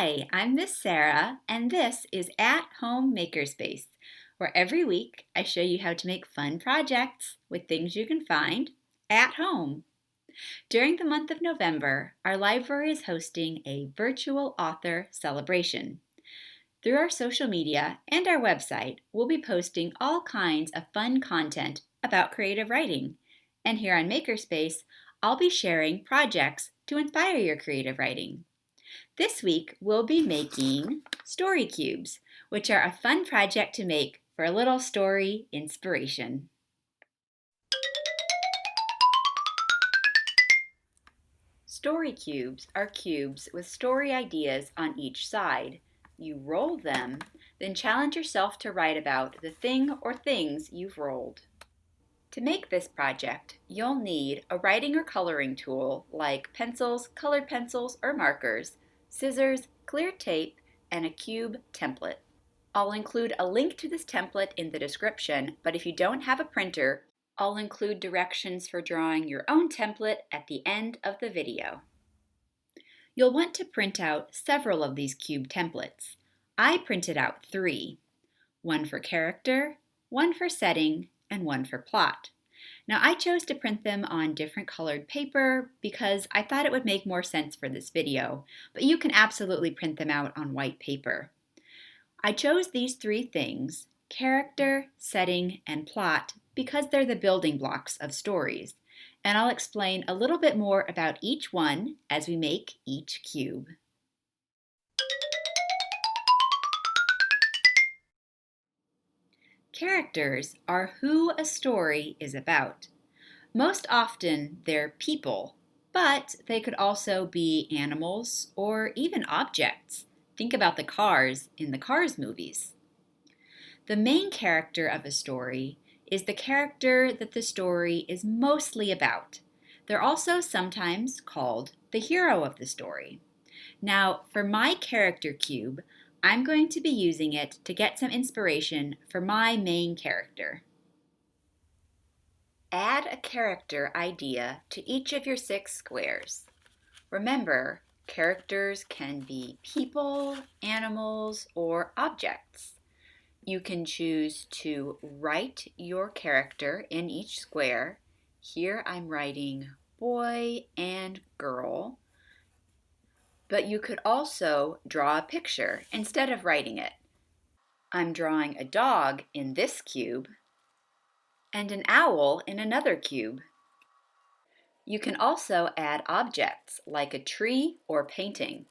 Hi, I'm Miss Sarah, and this is At Home Makerspace, where every week I show you how to make fun projects with things you can find at home. During the month of November, our library is hosting a virtual author celebration. Through our social media and our website, we'll be posting all kinds of fun content about creative writing. And here on Makerspace, I'll be sharing projects to inspire your creative writing. This week, we'll be making story cubes, which are a fun project to make for a little story inspiration. Story cubes are cubes with story ideas on each side. You roll them, then challenge yourself to write about the thing or things you've rolled. To make this project, you'll need a writing or coloring tool like pencils, colored pencils, or markers, scissors, clear tape, and a cube template. I'll include a link to this template in the description, but if you don't have a printer, I'll include directions for drawing your own template at the end of the video. You'll want to print out several of these cube templates. I printed out 3, one for character, one for setting, and one for plot. Now I chose to print them on different colored paper because I thought it would make more sense for this video, but you can absolutely print them out on white paper. I chose these 3 things, character, setting, and plot, because they're the building blocks of stories, and I'll explain a little bit more about each one as we make each cube. Characters are who a story is about. Most often they're people, but they could also be animals or even objects. Think about the cars in the Cars movies. The main character of a story is the character that the story is mostly about. They're also sometimes called the hero of the story. Now, for my character cube, I'm going to be using it to get some inspiration for my main character. Add a character idea to each of your 6 squares. Remember, characters can be people, animals, or objects. You can choose to write your character in each square. Here I'm writing boy and girl. But you could also draw a picture instead of writing it. I'm drawing a dog in this cube and an owl in another cube. You can also add objects like a tree or painting.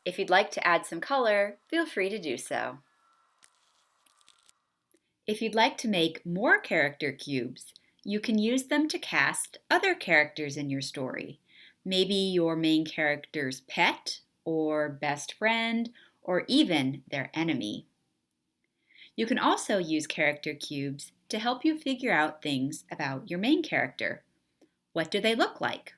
If you'd like to add some color, feel free to do so. If you'd like to make more character cubes, you can use them to cast other characters in your story. Maybe your main character's pet, or best friend, or even their enemy. You can also use character cubes to help you figure out things about your main character. What do they look like?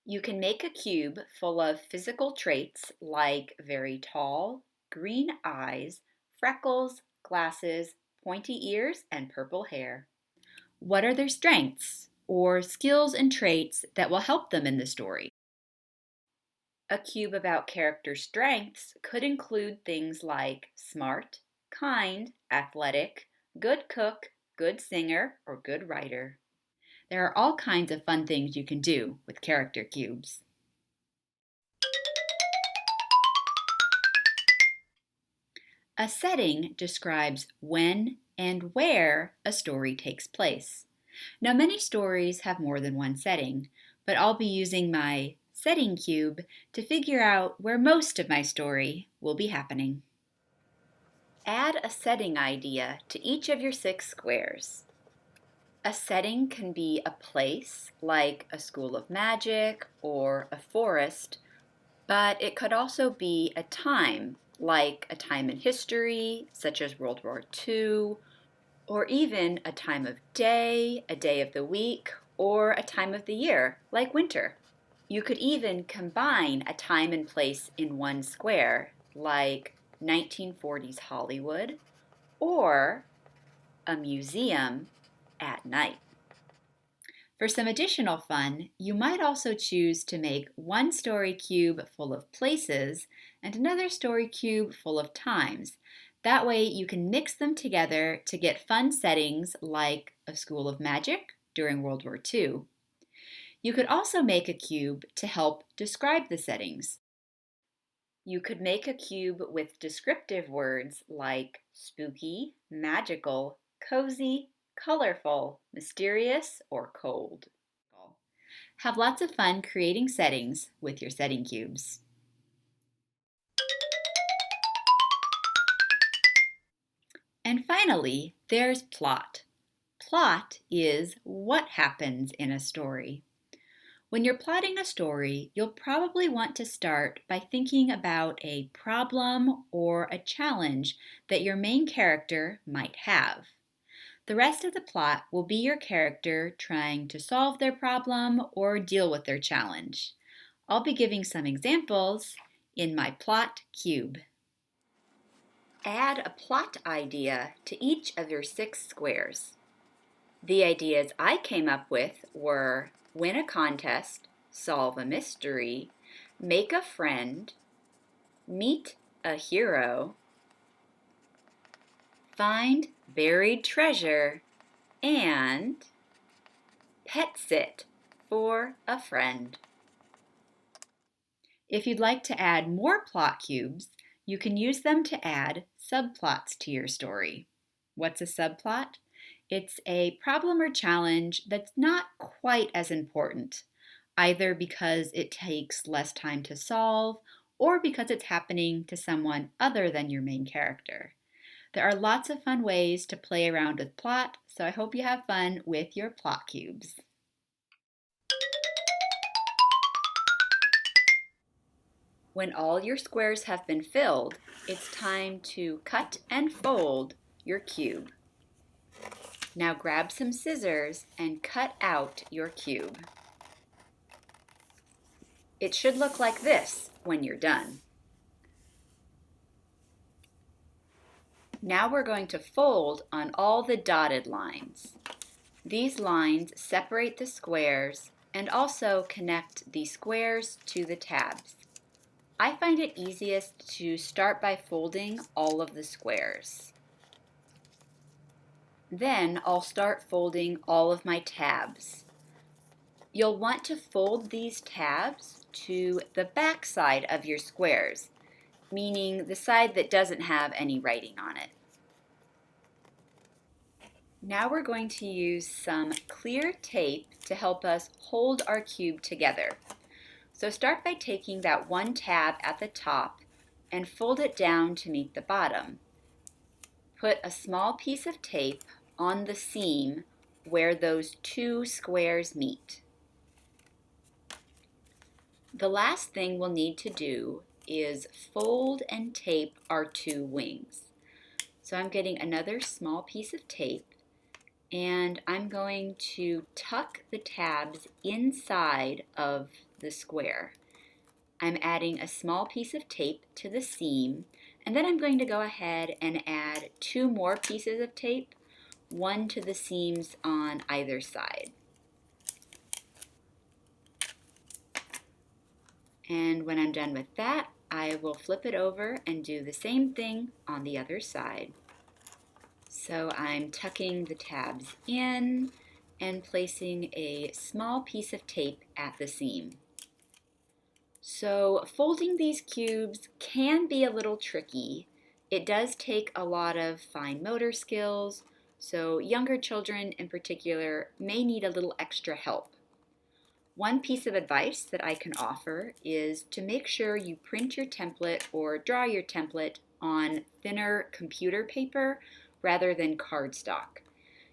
You can make a cube full of physical traits like very tall, green eyes, freckles, glasses, pointy ears, and purple hair. What are their strengths or skills and traits that will help them in the story? A cube about character strengths could include things like smart, kind, athletic, good cook, good singer, or good writer. There are all kinds of fun things you can do with character cubes. A setting describes when and where a story takes place. Now, many stories have more than one setting, but I'll be using my setting cube to figure out where most of my story will be happening. Add a setting idea to each of your 6 squares. A setting can be a place, like a school of magic or a forest, but it could also be a time, like a time in history, such as World War II, or even a time of day, a day of the week, or a time of the year, like winter. You could even combine a time and place in one square, like 1940s Hollywood, or a museum at night. For some additional fun, you might also choose to make one story cube full of places and another story cube full of times. That way you can mix them together to get fun settings like a school of magic during World War II. You could also make a cube to help describe the settings. You could make a cube with descriptive words like spooky, magical, cozy, colorful, mysterious, or cold. Have lots of fun creating settings with your setting cubes. And finally, there's plot. Plot is what happens in a story. When you're plotting a story, you'll probably want to start by thinking about a problem or a challenge that your main character might have. The rest of the plot will be your character trying to solve their problem or deal with their challenge. I'll be giving some examples in my plot cube. Add a plot idea to each of your 6 squares. The ideas I came up with were win a contest, solve a mystery, make a friend, meet a hero, find buried treasure, and pet sit for a friend. If you'd like to add more plot cubes, you can use them to add subplots to your story. What's a subplot? It's a problem or challenge that's not quite as important, either because it takes less time to solve or because it's happening to someone other than your main character. There are lots of fun ways to play around with plot, so I hope you have fun with your plot cubes. When all your squares have been filled, it's time to cut and fold your cube. Now grab some scissors and cut out your cube. It should look like this when you're done. Now we're going to fold on all the dotted lines. These lines separate the squares and also connect the squares to the tabs. I find it easiest to start by folding all of the squares. Then I'll start folding all of my tabs. You'll want to fold these tabs to the back side of your squares, meaning the side that doesn't have any writing on it. Now we're going to use some clear tape to help us hold our cube together. So start by taking that one tab at the top and fold it down to meet the bottom. Put a small piece of tape on the seam where those 2 squares meet. The last thing we'll need to do is fold and tape our 2 wings. So I'm getting another small piece of tape and I'm going to tuck the tabs inside of the square. I'm adding a small piece of tape to the seam, and then I'm going to go ahead and add 2 more pieces of tape, one to the seams on either side. And when I'm done with that, I will flip it over and do the same thing on the other side. So I'm tucking the tabs in and placing a small piece of tape at the seam. So folding these cubes can be a little tricky. It does take a lot of fine motor skills, so younger children in particular may need a little extra help. One piece of advice that I can offer is to make sure you print your template or draw your template on thinner computer paper rather than cardstock.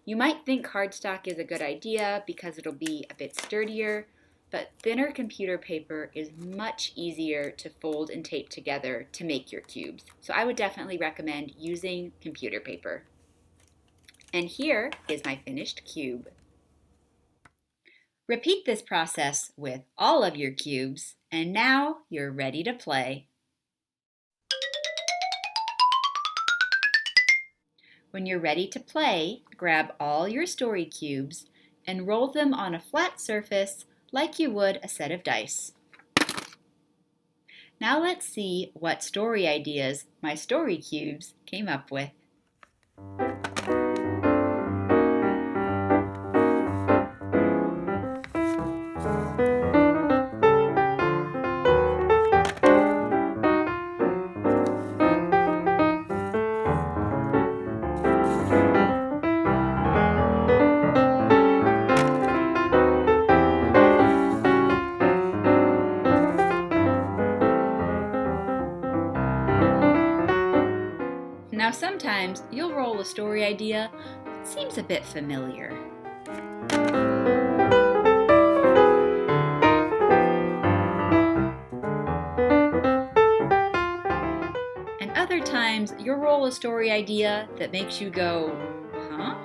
You might think cardstock is a good idea because it'll be a bit sturdier, but thinner computer paper is much easier to fold and tape together to make your cubes. So I would definitely recommend using computer paper. And here is my finished cube. Repeat this process with all of your cubes, and now you're ready to play. When you're ready to play, grab all your story cubes and roll them on a flat surface like you would a set of dice. Now let's see what story ideas my story cubes came up with. Now sometimes you'll roll a story idea that seems a bit familiar. And other times you'll roll a story idea that makes you go, huh?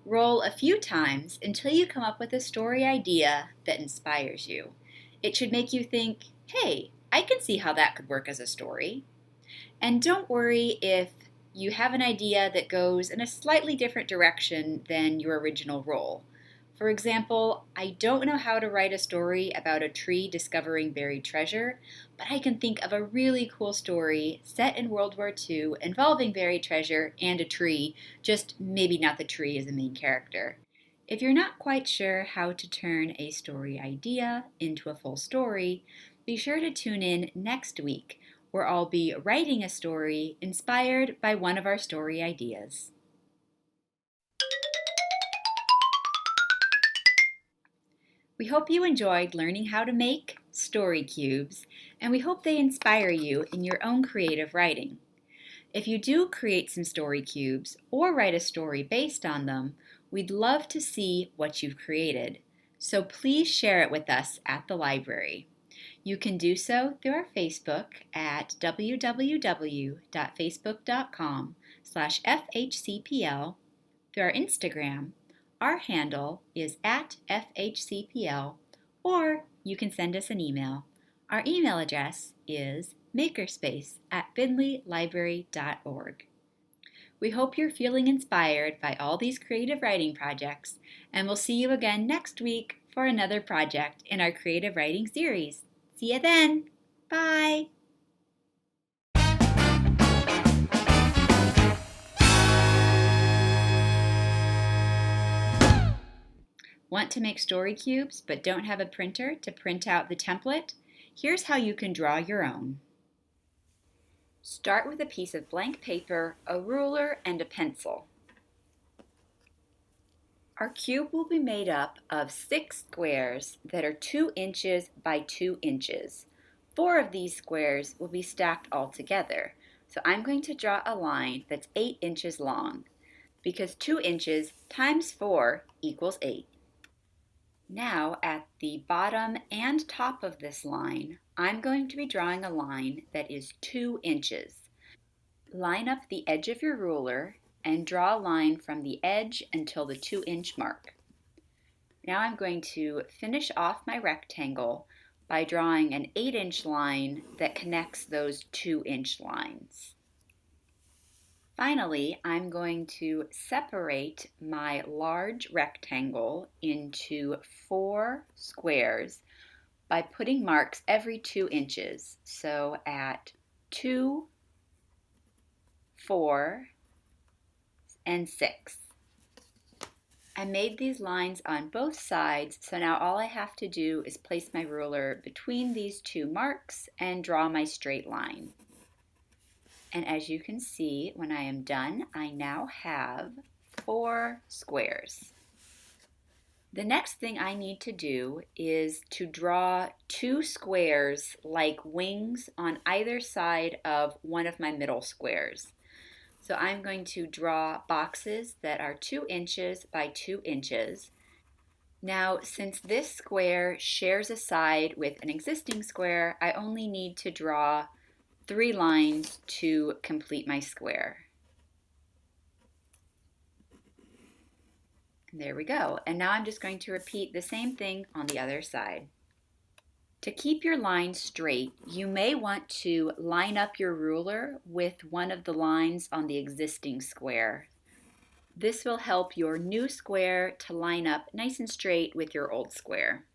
Roll a few times until you come up with a story idea that inspires you. It should make you think, hey, I can see how that could work as a story. And don't worry if you have an idea that goes in a slightly different direction than your original roll. For example, I don't know how to write a story about a tree discovering buried treasure, but I can think of a really cool story set in World War II involving buried treasure and a tree, just maybe not the tree as the main character. If you're not quite sure how to turn a story idea into a full story, be sure to tune in next week, where I'll be writing a story inspired by one of our story ideas. We hope you enjoyed learning how to make story cubes, and we hope they inspire you in your own creative writing. If you do create some story cubes or write a story based on them, we'd love to see what you've created. So please share it with us at the library. You can do so through our Facebook at www.facebook.com/FHCPL, through our Instagram. Our handle is at FHCPL, or you can send us an email. Our email address is makerspace@findlaylibrary.org. We hope you're feeling inspired by all these creative writing projects, and we'll see you again next week for another project in our creative writing series. See you then! Bye! Want to make story cubes but don't have a printer to print out the template? Here's how you can draw your own. Start with a piece of blank paper, a ruler, and a pencil. Our cube will be made up of 6 squares that are 2 inches by 2 inches. 4 of these squares will be stacked all together. So I'm going to draw a line that's 8 inches long, because 2 inches times 4 equals 8. Now at the bottom and top of this line, I'm going to be drawing a line that is 2 inches. Line up the edge of your ruler and draw a line from the edge until the 2-inch mark. Now I'm going to finish off my rectangle by drawing an 8-inch line that connects those 2-inch lines. Finally, I'm going to separate my large rectangle into 4 squares by putting marks every 2 inches. So at 2, 4, and 6. I made these lines on both sides, so now all I have to do is place my ruler between these 2 marks and draw my straight line. And as you can see, when I am done, I now have 4 squares. The next thing I need to do is to draw 2 squares like wings on either side of one of my middle squares. So I'm going to draw boxes that are 2 inches by 2 inches. Now, since this square shares a side with an existing square, I only need to draw 3 lines to complete my square. And there we go. And now I'm just going to repeat the same thing on the other side. To keep your line straight, you may want to line up your ruler with one of the lines on the existing square. This will help your new square to line up nice and straight with your old square.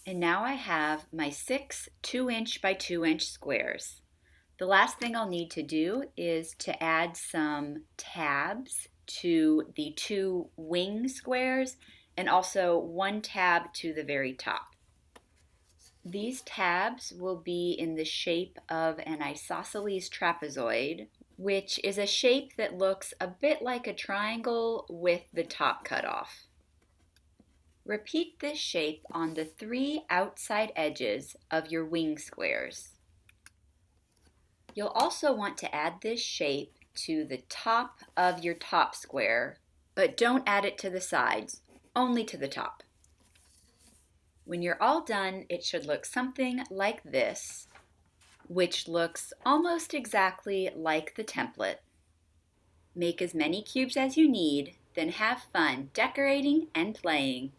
And now I have my 6 2-inch by 2-inch squares. The last thing I'll need to do is to add some tabs to the 2 wing squares and also 1 tab to the very top. These tabs will be in the shape of an isosceles trapezoid, which is a shape that looks a bit like a triangle with the top cut off. Repeat this shape on the 3 outside edges of your wing squares. You'll also want to add this shape to the top of your top square, but don't add it to the sides, only to the top. When you're all done, it should look something like this, which looks almost exactly like the template. Make as many cubes as you need, then have fun decorating and playing.